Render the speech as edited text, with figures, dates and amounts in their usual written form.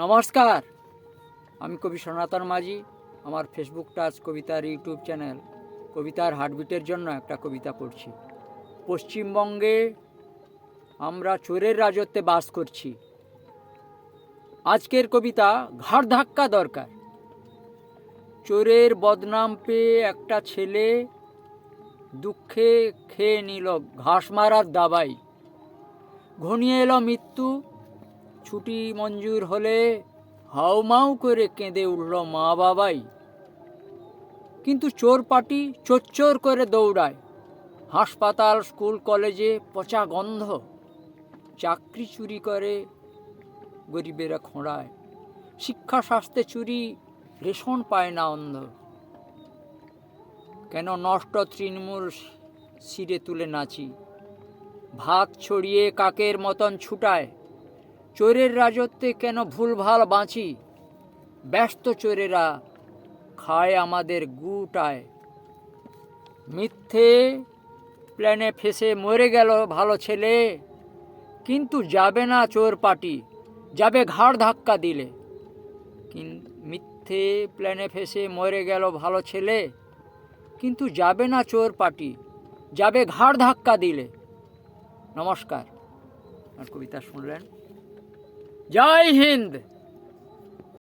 নমস্কার, আমি কবি সনাতন মাঝি। আমার ফেসবুক টাচ কবিতার ইউটিউব চ্যানেল কবিতার হার্টবিটের জন্য একটা কবিতা পড়ছি। পশ্চিমবঙ্গে আমরা চোরের রাজত্বে বাস করছি। আজকের কবিতা ঘাড় ধাক্কা দরকার। চোরের বদনাম পেয়ে একটা ছেলে দুঃখে খেয়ে নিল ঘাস মারার দাবাই। ঘনিয়ে এলো মৃত্যু, ছুটি মঞ্জুর হলে হাউমাউ করে কেঁদে উঠল মা বাবাই। কিন্তু চোর পাটি চোর করে দৌড়ায়, হাসপাতাল স্কুল কলেজে পচা গন্ধ। চাকরি চুরি করে গরিবেরা খোঁড়ায়, শিক্ষা স্বাস্থ্যে চুরি, রেশন পায় না অন্ধ। কেন নষ্ট তৃণমূল শিরে তুলে নাচি, ভাত ছড়িয়ে কাকের মতন ছুটায়। চোরের রাজত্বে কেন ভুলভাল বাঁচি, ব্যস্ত চোরেরা খায় আমাদের গুটায়। মিথ্যে প্ল্যানে ফেসে মরে গেল ভালো ছেলে, কিন্তু যাবে না চোর পাটি, যাবে ঘাড় ধাক্কা দিলে। মিথ্যে প্ল্যানে ফেসে মরে গেল ভালো ছেলে, কিন্তু যাবে না চোর পাটি, যাবে ঘাড় ধাক্কা দিলে। নমস্কার, আর কবিতা শুনলেন। জয় হিন্দ।